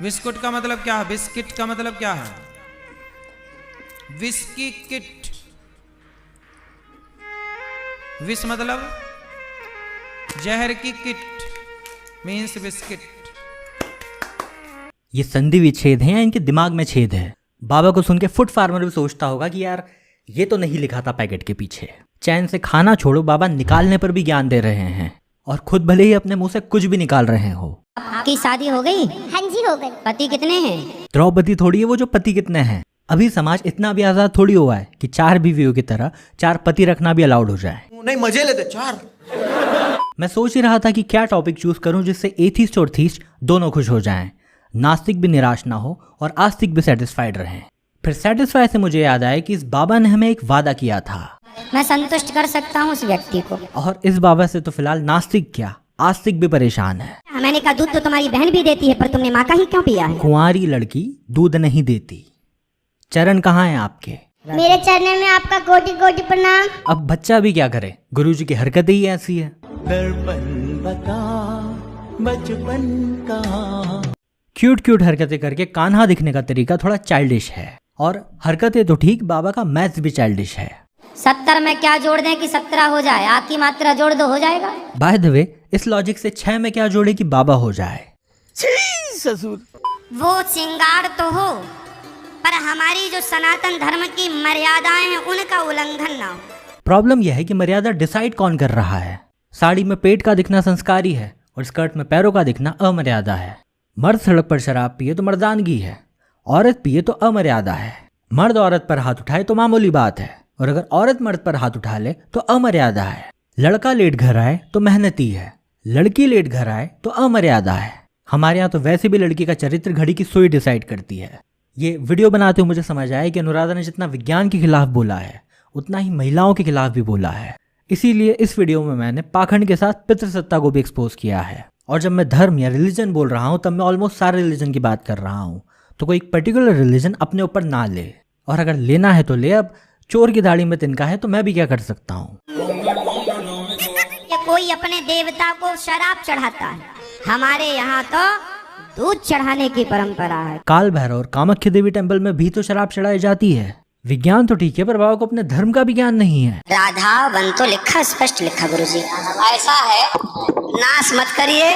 Biscuit का मतलब क्या है? बिस्किट का मतलब क्या है? Whisky kit. विस मतलब जहर की किट मीन्स बिस्किट। ये संधि विच्छेद है या इनके दिमाग में छेद है? बाबा को सुन के फूड फार्मर भी सोचता होगा कि यार ये तो नहीं लिखा था पैकेट के पीछे। चैन से खाना छोड़ो, बाबा निकालने पर भी ज्ञान दे रहे हैं और खुद भले ही अपने मुंह से कुछ भी निकाल रहे हो। आपकी शादी हो गई? हाँ जी हो गई। पति कितने हैं? द्रौपदी थोड़ी है वो जो पति कितने हैं। अभी समाज इतना भी आजाद थोड़ी हुआ है कि 4 बीवियों की तरह 4 पति रखना भी अलाउड हो जाए। नहीं मजे लेते 4। मैं सोच ही रहा था कि क्या टॉपिक चूज करूं जिससे एथीस्ट और थीस्ट दोनों खुश हो जाएं, नास्तिक भी निराश ना हो और आस्तिक भी सेटिस्फाइड रहें। फिर सेटिस्फाई से मुझे याद आया कि इस बाबा ने हमें एक वादा किया था। मैं संतुष्ट कर सकता हूँ उस व्यक्ति को। और इस बाबा से तो फिलहाल नास्तिक क्या आस्तिक भी परेशान है। मैंने कहा दूध तो तुम्हारी बहन भी देती है, पर तुमने माँ का ही क्यों पिया है? कुंवारी लड़की दूध नहीं देती। चरण कहाँ हैं आपके? मेरे चरणों में आपका कोटि कोटि प्रणाम। अब बच्चा भी क्या करे, गुरुजी की हरकतें ही ऐसी है। दर्पण बता बचपन कहाँ। क्यूट क्यूट हरकतें करके कान्हा दिखने का तरीका थोड़ा चाइल्डिश है और हरकतें तो ठीक, बाबा का मैथ्स भी चाइल्डिश है। 70 में क्या जोड़ दें कि 17 हो जाए? आपकी मात्रा जोड़ दो, हो जाएगा। बाय द वे, इस लॉजिक से 6 में क्या जोड़े कि बाबा हो जाए? ससुर वो श्रृंगार तो हो, पर हमारी जो सनातन धर्म की मर्यादाएं हैं उनका उल्लंघन ना हो। प्रॉब्लम यह है कि मर्यादा डिसाइड कौन कर रहा है। साड़ी में पेट का दिखना संस्कारी है और स्कर्ट में पैरों का दिखना अमर्यादा है। मर्द सड़क पर शराब पिए तो मर्दानगी है, औरत पिए तो अमर्यादा है। मर्द औरत पर हाथ उठाए तो मामूली बात है, और अगर औरत मर्द पर हाथ उठा ले तो अमर्यादा है। लड़का लेट घर आए तो मेहनती है, लड़की लेट घर आए तो अमर्यादा है। हमारे यहाँ तो वैसे भी लड़की का चरित्र घड़ी की सुई डिसाइड करती है। ये वीडियो बनाते हुए मुझे समझ आया कि अनुराधा ने जितना विज्ञान के खिलाफ बोला है उतना ही महिलाओं के खिलाफ भी बोला है। इसीलिए इस वीडियो में मैंने पाखंड के साथ पितृसत्ता को भी एक्सपोज किया है। और जब मैं धर्म या रिलीजन बोल रहा हूँ तब मैं ऑलमोस्ट सारे रिलीजन की बात कर रहा हूँ, तो कोई पर्टिकुलर रिलीजन अपने ऊपर ना ले, और अगर लेना है तो ले। अब चोर की दाढ़ी में तिनका है तो मैं भी क्या कर सकता हूँ। कोई अपने देवता को शराब चढ़ाता है, हमारे यहाँ तो दूध चढ़ाने की परंपरा है। काल भैरव और कामाख्या देवी टेम्पल में भी तो शराब चढ़ाई जाती है। विज्ञान तो ठीक है, पर बाबा को अपने धर्म का भी ज्ञान नहीं है। राधा वन तो लिखा, स्पष्ट लिखा गुरुजी। ऐसा है, नाश मत करिए,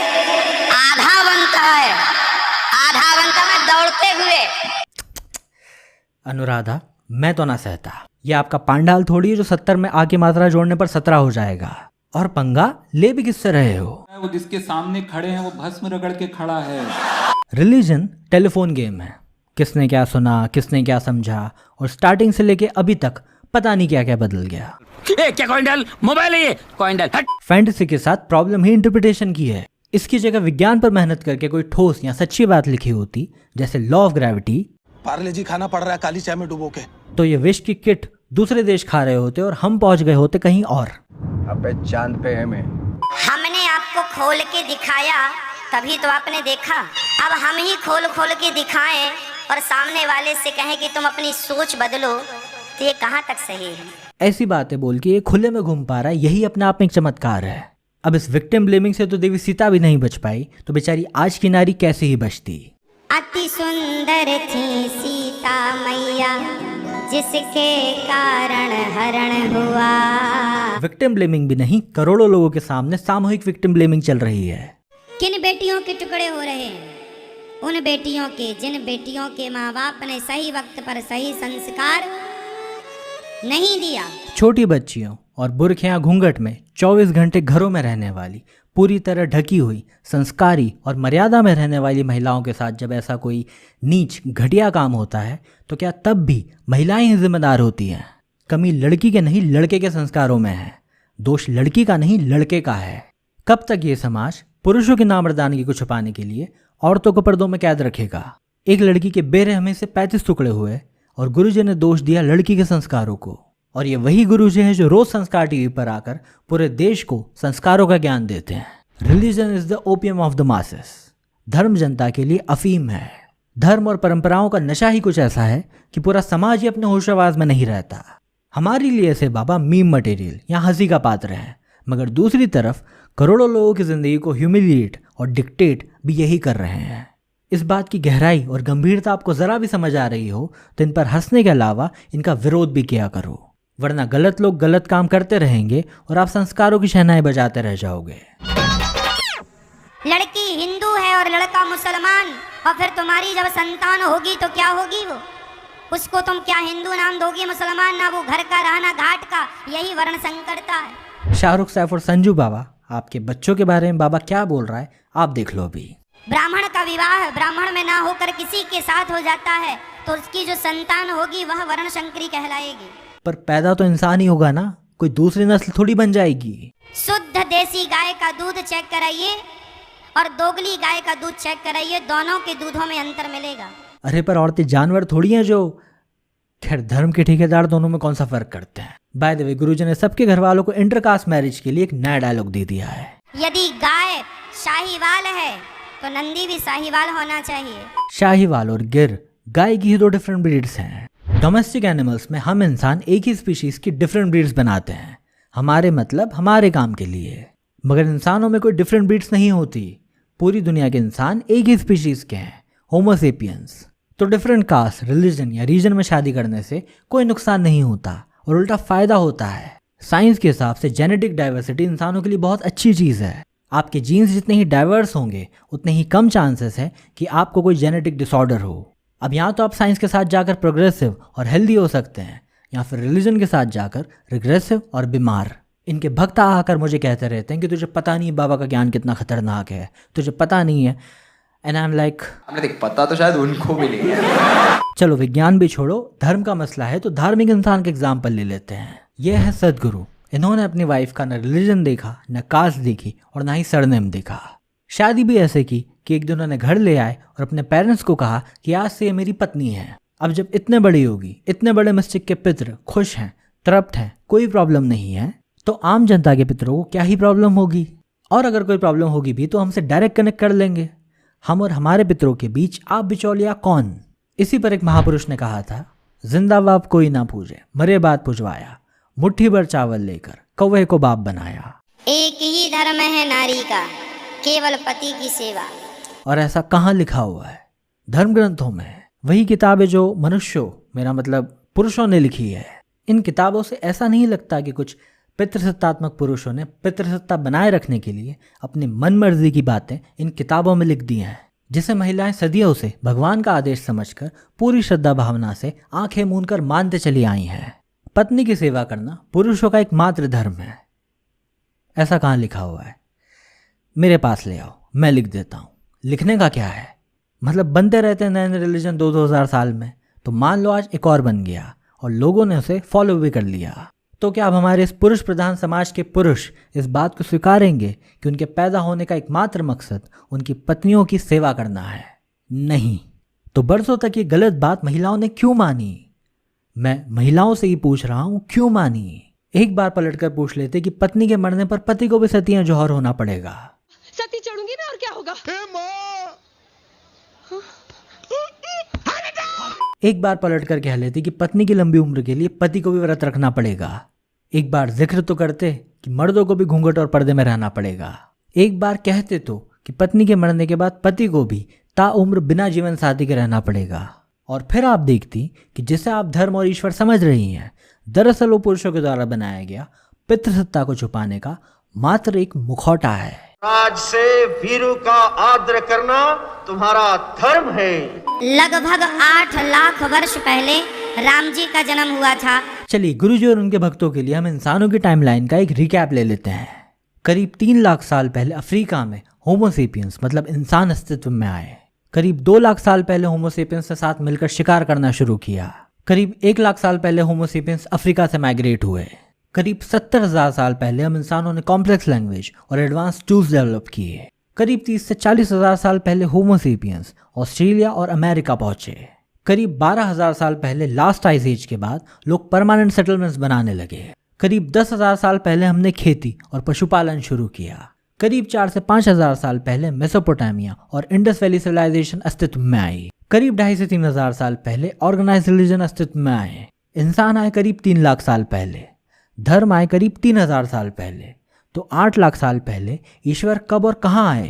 आधा बनता है, आधा बनता में दौड़ते हुए। अनुराधा, मैं तो ना सहता। ये आपका पांडाल थोड़ी है जो 70 में आके मात्रा जोड़ने पर 17 हो जाएगा। और पंगा ले भी किससे रहे हो? वो जिसके सामने खड़े हैं वो भस्म रगड़ के खड़ा है। रिलीजन टेलीफोन गेम है, किसने क्या सुना, किसने क्या समझा, और स्टार्टिंग से लेके अभी तक पता नहीं क्या क्या बदल गया। क्या कॉइन डाल? मोबाइल है ये, कॉइन डाल। फैंटेसी के साथ प्रॉब्लम ही इंटरप्रिटेशन की है। इसकी जगह विज्ञान पर मेहनत करके कोई ठोस या सच्ची बात लिखी होती, जैसे लॉ ऑफ ग्रेविटी, पार्ले जी खाना पड़ रहा है काली चाय में डुबो के, तो ये विश की किट दूसरे देश खा रहे होते और हम पहुंच गए होते कहीं और। अबे चांद पे है मैं। हमने आपको खोल के दिखाया तभी तो आपने देखा। अब हम ही खोल खोल के दिखाएं और सामने वाले से कहें कि तुम अपनी सोच बदलो, तो ये कहाँ तक सही है? ऐसी बातें बोल के ये खुले में घूम पा रहा है, यही अपने आप में एक चमत्कार है। अब इस विक्टिम ब्लेमिंग से तो देवी सीता भी नहीं बच पाई, तो बेचारी आज की नारी कैसे ही बचती। अति सुंदर थी सीता मैया, जिसके कारण हरण हुआ। विक्टिम ब्लेमिंग भी नहीं, करोड़ों लोगों के सामने सामूहिक विक्टिम ब्लेमिंग चल रही है। किन बेटियों के टुकड़े हो रहे हैं? उन बेटियों के जिन बेटियों के माँ बाप ने सही वक्त पर सही संस्कार नहीं दिया। छोटी बच्चियों और बुरखे या घूंघट में 24 घंटे घरों में रहने वाली, पूरी तरह ढकी हुई, संस्कारी और मर्यादा में रहने वाली महिलाओं के साथ जब ऐसा कोई नीच घटिया काम होता है तो क्या तब भी महिलाएं ही जिम्मेदार होती हैं? कमी लड़की के नहीं लड़के के संस्कारों में है। दोष लड़की का नहीं लड़के का है। कब तक ये समाज पुरुषों की नामर्दानगी को छुपाने के लिए औरतों को पर्दों में कैद रखेगा? एक लड़की के बेरहमी से 35 टुकड़े हुए और गुरुजी ने दोष दिया लड़की के संस्कारों को। और ये वही गुरुजी हैं जो रोज संस्कार टीवी पर आकर पूरे देश को संस्कारों का ज्ञान देते हैं। Religion is the opium of the masses. धर्म जनता के लिए अफीम है। धर्म और परंपराओं का नशा ही कुछ ऐसा है कि पूरा समाज ही अपने होशाबाज में नहीं रहता। हमारे लिए ऐसे बाबा मीम मटेरियल या हंसी का पात्र है, मगर दूसरी तरफ करोड़ों लोगों की जिंदगी को ह्यूमिलिएट और डिक्टेट भी यही कर रहे हैं। इस बात की गहराई और गंभीरता आपको जरा भी समझ आ रही हो तो इन पर हंसने के अलावा इनका विरोध भी किया करो, वरना गलत लोग गलत काम करते रहेंगे और आप संस्कारों की शहनाई बजाते रह जाओगे। लड़की हिंदू है और लड़का मुसलमान, और फिर तुम्हारी जब संतान होगी तो क्या होगी वो? उसको तुम क्या हिंदू नाम दोगी, मुसलमान ना? वो घर का रहना घाट का, यही वर्ण संकरता है। शाहरुख सैफ और संजू बाबा आपके बच्चों के बारे में बाबा क्या बोल रहा है आप देख लो अभी। ब्राह्मण का विवाह ब्राह्मण में ना होकर किसी के साथ हो जाता है तो उसकी जो संतान होगी वह वर्ण संकरी कहलाएगी। पर पैदा तो इंसान ही होगा ना, कोई दूसरी नस्ल थोड़ी बन जाएगी। शुद्ध देसी गाय का दूध चेक कराइए और दोगली गाय का दूध चेक कराइए, दोनों के दूधों में अंतर मिलेगा। अरे पर औरतें जानवर थोड़ी हैं जो। खैर धर्म के ठेकेदार दोनों में कौन सा फर्क करते हैं। बाय द वे गुरुजी ने सबके घर वालों को इंटरकास्ट मैरिज के लिए एक नया डायलॉग दे दिया है। यदि गाय शाहीवाल है तो नंदी भी शाहीवाल होना चाहिए। शाहीवाल और गिर गाय की ही दो डिफरेंट ब्रीड्स हैं। डोमेस्टिक एनिमल्स में हम इंसान एक ही स्पीशीज की डिफरेंट ब्रीड्स बनाते हैं, हमारे मतलब हमारे काम के लिए। मगर इंसानों में कोई डिफरेंट ब्रीड्स नहीं होती। पूरी दुनिया के इंसान एक ही स्पीशीज के हैं, होमोसेपियंस। तो डिफरेंट कास्ट, रिलीजन या रीजन में शादी करने से कोई नुकसान नहीं होता और उल्टा फायदा होता है। साइंस के हिसाब से जेनेटिक डाइवर्सिटी इंसानों के लिए बहुत अच्छी चीज़ है। आपके जीन्स जितने ही डाइवर्स होंगे उतने ही कम चांसेस है कि आपको कोई जेनेटिक डिसऑर्डर हो। अब यहाँ तो आप साइंस के साथ जाकर प्रोग्रेसिव और हेल्दी हो सकते हैं, या फिर रिलीजन के साथ जाकर रिग्रेसिव और बीमार। इनके भक्त आकर मुझे कहते रहते हैं कि तुझे पता नहीं बाबा का ज्ञान कितना खतरनाक है, तुझे पता नहीं है। एंड आई एम लाइक, पता तो शायद उनको भी नहीं है। चलो विज्ञान भी छोड़ो, धर्म का मसला है तो धार्मिक इंसान के एग्जाम्पल ले लेते हैं। यह है सदगुरु। इन्होंने अपनी वाइफ का न रिलीजन देखा, न कास्ट देखी और न ही सरनेम देखा। शादी भी ऐसे की कि एक दिन उन्होंने घर ले आए और अपने पेरेंट्स को कहा कि आज से ये मेरी पत्नी है। अब जब इतने बड़ी होगी, इतने बड़े मस्जिद के पितृ खुश हैं, तृप्त हैं, कोई प्रॉब्लम नहीं है, तो आम जनता के पितरों को क्या ही प्रॉब्लम होगी। और अगर कोई प्रॉब्लम होगी भी तो हमसे डायरेक्ट कनेक्ट कर लेंगे। हम और हमारे पितरों के बीच आप बिचौलिया कौन। इसी पर एक महापुरुष ने कहा था, जिंदा बाप कोई ना पूजे, मरे बात पुजवाया, मुट्ठी भर चावल लेकर कौवे को बाप बनाया। एक ही धर्म है नारी का, केवल पति की सेवा। और ऐसा कहाँ लिखा हुआ है? धर्म ग्रंथों में। वही किताबें जो मनुष्यों, मेरा मतलब पुरुषों ने लिखी है। इन किताबों से ऐसा नहीं लगता कि कुछ पितृसत्तात्मक पुरुषों ने पितृसत्ता बनाए रखने के लिए अपनी मनमर्जी की बातें इन किताबों में लिख दी हैं, जिसे महिलाएं सदियों से भगवान का आदेश समझकर पूरी श्रद्धा भावना से आंखें मूंदकर मानते चली आई हैं। पत्नी की सेवा करना पुरुषों का एकमात्र धर्म है। ऐसा कहाँ लिखा हुआ है? मेरे पास ले आओ, मैं लिख देता हूँ। लिखने का क्या है, मतलब बनते रहते हैं नए नए रिलीजन 2-2000 साल में। तो मान लो आज एक और बन गया और लोगों ने उसे फॉलो भी कर लिया, तो क्या अब हमारे इस पुरुष प्रधान समाज के पुरुष इस बात को स्वीकारेंगे कि उनके पैदा होने का एकमात्र मकसद उनकी पत्नियों की सेवा करना है? नहीं। तो बरसों तक ये गलत बात महिलाओं ने क्यों मानी? मैं महिलाओं से ही पूछ रहा हूँ, क्यों मानी? एक बार पलटकर पूछ लेते कि पत्नी के मरने पर पति को भी सतियां जौहर होना पड़ेगा। सती चढ़ूंगी मैं और क्या होगा? एक बार पलटकर कह लेते कि पत्नी की लंबी उम्र के लिए पति को भी व्रत रखना पड़ेगा। एक बार जिक्र तो करते कि मर्दों को भी घूंघट और पर्दे में रहना पड़ेगा। एक बार कहते तो कि पत्नी के मरने के बाद पति को भी ताउम्र बिना जीवन साथी के रहना पड़ेगा। और फिर आप देखती कि जिसे आप धर्म और ईश्वर समझ रही हैं, दरअसल वो पुरुषों के द्वारा बनाया गया पितृसत्ता को छुपाने का मात्र एक मुखौटा है। आज से वीरों का आदर करना तुम्हारा धर्म है। लगभग 8 लाख वर्ष पहले राम जी का जन्म हुआ था। चलिए गुरुजी और उनके भक्तों के लिए हम इंसानों की टाइमलाइन का एक रिकैप ले लेते हैं। करीब 3 लाख साल पहले अफ्रीका में होमोसेपियंस मतलब इंसान अस्तित्व में आए। करीब 2 लाख साल पहले होमोसेपियंस के साथ मिलकर शिकार करना शुरू किया। करीब 1 लाख साल पहले होमोसेपियंस अफ्रीका से माइग्रेट हुए। करीब 70,000 साल पहले हम इंसानों ने कॉम्प्लेक्स लैंग्वेज और एडवांस टूल्स डेवलप किए। करीब 30 से 40,000 साल पहले होमोसेपियंस ऑस्ट्रेलिया और अमेरिका पहुंचे। करीब 12,000 साल पहले लास्ट आइस एज के बाद लोग परमानेंट सेटलमेंट्स बनाने लगे। करीब 10,000 साल पहले हमने खेती और पशुपालन शुरू किया। करीब 4 से 5,000 साल पहले मेसोपोटामिया और इंडस वैली सिविलाइजेशन अस्तित्व में आई। करीब 2,500 से 3,000 साल पहले ऑर्गेनाइज्ड रिलीजन अस्तित्व में आए। इंसान आए करीब 3 लाख साल पहले। धर्म आए करीब 3,000 साल पहले। तो 8 लाख साल पहले ईश्वर कब और कहाँ आए?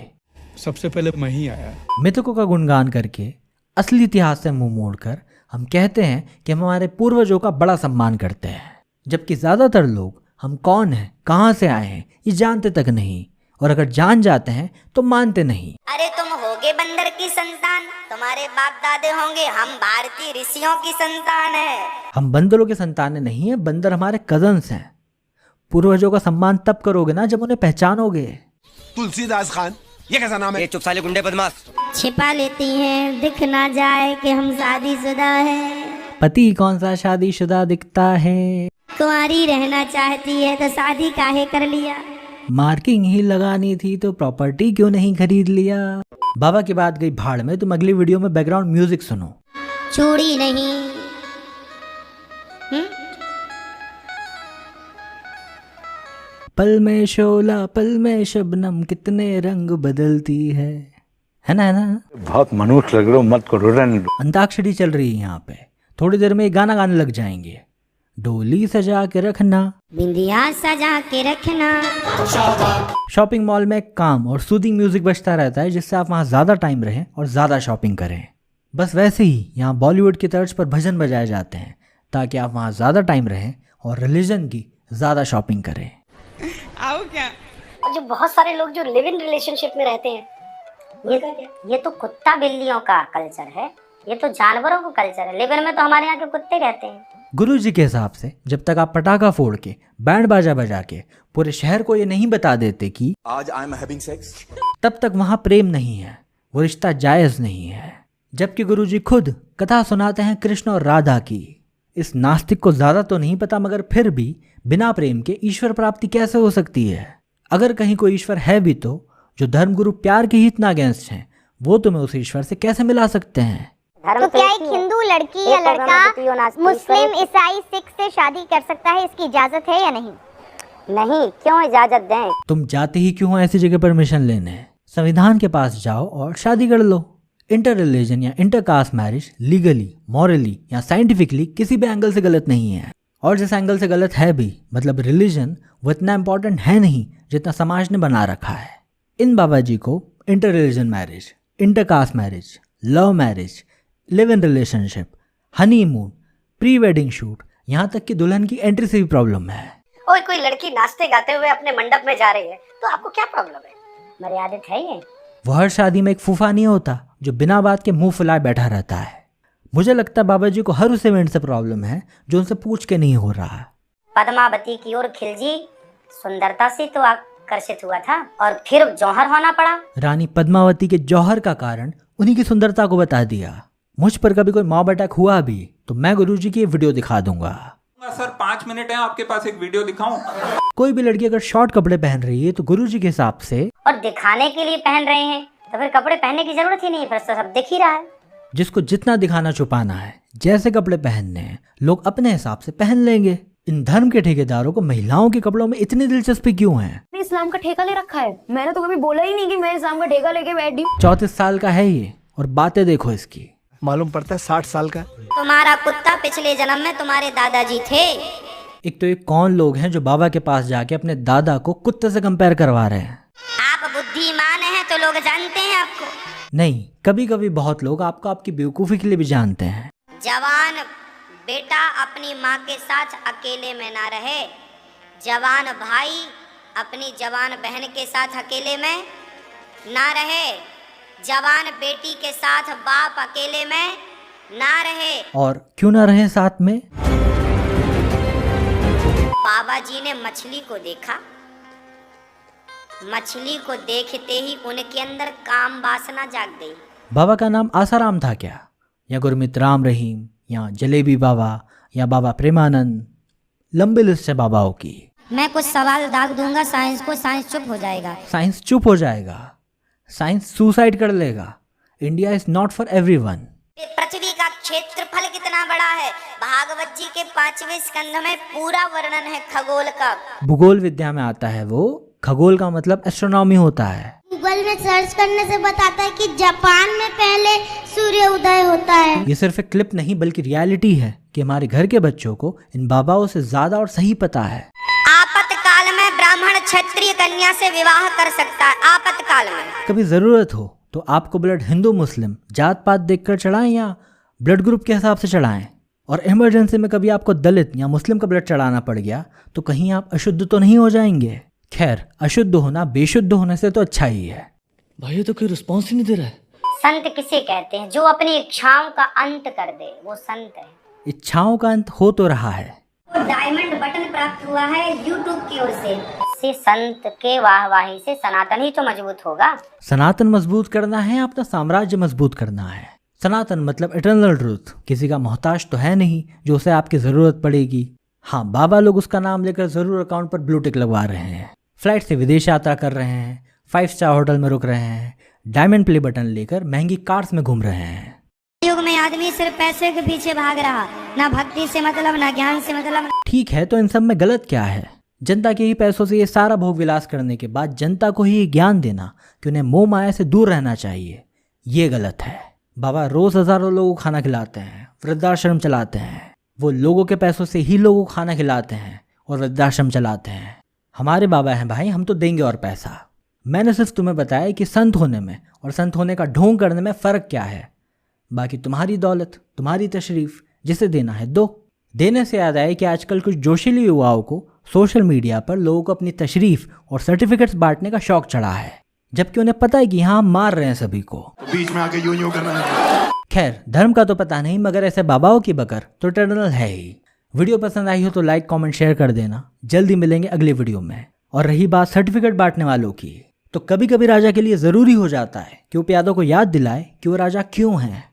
सबसे पहले मैं ही आया। मिथकों का गुणगान करके असली इतिहास से मुंह मोड़कर हम कहते हैं कि हम हमारे पूर्वजों का बड़ा सम्मान करते हैं, जबकि ज़्यादातर लोग हम कौन हैं, कहाँ से आए हैं ये जानते तक नहीं, और अगर जान जाते हैं तो मानते नहीं। अरे तुम होगे बंदर की संतान, तुम्हारे बाप दादे होंगे, हम भारतीय ऋषियों की संतान है। हम बंदरों के संतानें नहीं हैं, बंदर हमारे कजन्स हैं। पूर्वजों का सम्मान तब करोगे ना जब उन्हें पहचानोगे। तुलसीदास खान, ये कैसा नाम है? चुप साले गुंडे बदमाश। छिपा लेती हैं, दिख ना जाए कि हम शादीशुदा है। पति कौन सा शादीशुदा दिखता है, कुंवारी रहना चाहती है तो शादी काहे कर लिया। मार्किंग ही लगानी थी तो प्रॉपर्टी क्यों नहीं खरीद लिया। बाबा की बात गई भाड़ में, तुम अगली वीडियो में बैकग्राउंड म्यूजिक सुनो। चूड़ी नहीं, पल में शोला पल में शबनम कितने रंग बदलती है ना, है ना। बहुत मनुष्य लग रहे हो, मत करो, रहने दो। अंताक्षरी चल रही है यहाँ पे, थोड़ी देर में ये गाना गाने लग जाएंगे। डोली सजा के रखना, बिंदिया सजा के रखना। शॉपिंग मॉल में काम और सूदिंग म्यूजिक बजता रहता है जिससे आप वहाँ ज़्यादा टाइम रहें और ज़्यादा शॉपिंग करें। बस वैसे ही यहाँ बॉलीवुड की तर्ज पर भजन बजाए जाते हैं ताकि आप वहाँ ज़्यादा टाइम रहें और रिलीजन की ज़्यादा शॉपिंग करें। आओ क्या? और जो बहुत सारे लोग जो लिव इन रिलेशनशिप में रहते हैं, ये तो कुत्ता बिल्लियों का कल्चर है, ये तो जानवरों का कल्चर है। लिव इन में तो हमारे यहाँ के कुत्ते रहते हैं। गुरु जी के हिसाब से जब तक आप पटाखा फोड़ के बैंड बाजा बजा के पूरे शहर को ये नहीं बता देते कि आज आई एम हैविंग सेक्स, तब तक वहाँ प्रेम नहीं है, वो रिश्ता जायज़ नहीं है। जबकि गुरु जी खुद कथा सुनाते हैं कृष्ण और राधा की। इस नास्तिक को ज़्यादा तो नहीं पता, मगर फिर भी बिना प्रेम के ईश्वर प्राप्ति कैसे हो सकती है। अगर कहीं कोई ईश्वर है भी तो जो धर्मगुरु प्यार के ही इतना अगेंस्ट हैं, वो तुम्हें उस ईश्वर से कैसे मिला सकते हैं। तो क्या एक हिंदू लड़की या लड़का मुस्लिम ईसाई सिख से शादी कर सकता है, इसकी इजाजत है या नहीं? नहीं, क्यों इजाजत दें? तुम जाते ही क्यों हो ऐसी जगह परमिशन लेने? संविधान के पास जाओ और शादी कर लो। इंटर रिलीजन या inter caste marriage legally, morally या साइंटिफिकली किसी भी एंगल से गलत नहीं है, और जिस एंगल से गलत है भी, मतलब रिलीजन, वो इतना इम्पोर्टेंट है नहीं जितना समाज ने बना रखा है। इन बाबा जी को inter religion marriage, inter caste marriage, love marriage, live in relationship, honeymoon, pre wedding shoot, यहाँ तक कि दुल्हन की एंट्री से भी प्रॉब्लम है। ओए, कोई लड़की नाचते गाते हुए अपने मंडप में जा रही है तो आपको क्या प्रॉब्लम है? मर्यादित है ये। वो हर शादी में एक फूफा नहीं होता जो बिना बात के मुंह फुलाए बैठा रहता है। मुझे लगता है बाबा जी को हर उस इवेंट से प्रॉब्लम है जो उनसे पूछ के नहीं हो रहा। पद्मावती की ओर खिलजी सुंदरता से तो आकर्षित हुआ था और फिर जौहर होना पड़ा। रानी पद्मावती के जौहर का कारण उन्हीं की सुंदरता को बता दिया। मुझ पर कभी कोई मॉब अटैक हुआ भी तो मैं गुरुजी की वीडियो दिखा दूंगा। सर 5 मिनट है, आपके पास एक वीडियो दिखाऊं? कोई भी लड़की अगर शॉर्ट कपड़े पहन रही है तो गुरुजी के हिसाब से, और दिखाने के लिए पहन रहे हैं तो फिर कपड़े पहनने की जरूरत ही नहीं है, फिर तो सब दिख ही रहा है। जिसको जितना दिखाना छुपाना है, जैसे कपड़े पहनने हैं, लोग अपने हिसाब से पहन लेंगे। इन धर्म के ठेकेदारों को महिलाओं के कपड़ों में इतनी दिलचस्पी क्यों है? इस्लाम का ठेका ले रखा है। मैंने तो कभी बोला ही नहीं कि मैं इस्लाम का ठेका लेके बैठी हूँ। 34 साल का है ये और बातें देखो इसकी। मालूम पड़ता है 60 साल का। तुम्हारा कुत्ता पिछले जन्म में तुम्हारे दादाजी थे। एक तो ये कौन लोग हैं जो बाबा के पास जाके अपने दादा को कुत्ते से कंपेयर करवा रहे हैं? आप बुद्धिमान हैं तो लोग जानते हैं आपको। नहीं, कभी कभी बहुत लोग आपको आपकी बेवकूफ़ी के लिए भी जानते हैं। जवान बेटा अपनी माँ के साथ अकेले में ना रहे, जवान भाई अपनी जवान बहन के साथ अकेले में ना रहे, जवान बेटी के साथ बाप अकेले में ना रहे। और क्यों ना रहे साथ में? बाबा जी ने मछली को देखा, मछली को देखते ही उनके अंदर काम वासना जाग गई। बाबा का नाम आसाराम था क्या, या गुरमीत राम रहीम, या जलेबी बाबा, या बाबा प्रेमानंद? लंबी लिस्ट है बाबाओं की। मैं कुछ सवाल दाग दूंगा साइंस को, साइंस चुप हो जाएगा। साइंस चुप हो जाएगा? साइंस सुसाइड कर लेगा। India is not for everyone. पृथ्वी का क्षेत्रफल कितना बड़ा है? भागवत जी के 5वें स्कंध में पूरा वर्णन है खगोल का। भूगोल विद्या में आता है वो। खगोल का मतलब एस्ट्रोनॉमी होता है। गूगल में सर्च करने से बताता है कि जापान में पहले सूर्य उदय होता है। ये सिर्फ एक क्लिप नहीं बल्कि रियलिटी है कि हमारे घर के बच्चों को इन बाबाओं से ज्यादा और सही पता है। आपातकाल में ब्राह्मण क्षत्रिय कन्या से विवाह कर सकता है आपातकाल में। कभी ज़रूरत हो तो आपको ब्लड हिंदू मुस्लिम जात पात देखकर चढ़ाएं या ब्लड ग्रुप के हिसाब से चढ़ाएं। और इमरजेंसी में कभी आपको दलित या मुस्लिम का ब्लड चढ़ाना पड़ गया तो कहीं आप अशुद्ध तो नहीं हो जाएंगे। खैर, अशुद्ध होना बेशुद्ध होने से तो अच्छा ही है। भाई तो कोई रिस्पॉन्स ही नहीं दे रहा है। संत किसे कहते हैं? जो अपनी इच्छाओं का अंत कर दे वो संत है। इच्छाओं का अंत हो तो रहा है। डायमंड बटन प्राप्त हुआ है यूट्यूब की ओर से संत के वाहवाही से सनातन ही तो मजबूत होगा। सनातन मजबूत करना है, अपना साम्राज्य मजबूत करना है। सनातन मतलब इटर्नल ट्रूथ, किसी का मोहताज तो है नहीं जो उसे आपकी जरूरत पड़ेगी। हाँ, बाबा लोग उसका नाम लेकर जरूर अकाउंट पर ब्लू टिक लगवा रहे हैं, फ्लाइट से विदेश यात्रा कर रहे हैं, 5 स्टार होटल में रुक रहे हैं, डायमंड प्ले बटन लेकर महंगी कार्स में घूम रहे हैं। युग में आदमी सिर्फ पैसे के पीछे भाग रहा, ना भक्ति से मतलब ना ज्ञान से मतलब। ठीक है, तो इन सब में गलत क्या है? जनता के ही पैसों से ये सारा भोग विलास करने के बाद जनता को ही ज्ञान देना कि उन्हें मोह माया से दूर रहना चाहिए, ये गलत है। बाबा रोज हजारों लोगों को खाना खिलाते हैं, वृद्धाश्रम चलाते हैं। वो लोगों के पैसों से ही लोगों को खाना खिलाते हैं और वृद्धाश्रम चलाते हैं। हमारे बाबा हैं भाई, हम तो देंगे और पैसा। मैंने सिर्फ तुम्हें बताया कि संत होने में और संत होने का ढोंग करने में फ़र्क क्या है। बाकी तुम्हारी दौलत, तुम्हारी तशरीफ, जिसे देना है दो। देने से याद आया कि आजकल कुछ जोशीले युवाओं को सोशल मीडिया पर लोगों को अपनी तशरीफ और सर्टिफिकेट्स बांटने का शौक चढ़ा है, जबकि उन्हें पता है कि यहाँ हम मार रहे हैं सभी को। तो बीच में आके यूं करना है। खैर, धर्म का तो पता नहीं, मगर ऐसे बाबाओं की बकर तो टर्मिनल है ही। वीडियो पसंद आई हो तो लाइक कमेंट शेयर कर देना। जल्दी मिलेंगे अगली वीडियो में। और रही बात सर्टिफिकेट बांटने वालों की, तो कभी कभी राजा के लिए ज़रूरी हो जाता है कि वो प्यादों को याद दिलाए कि वो राजा क्यों हैं।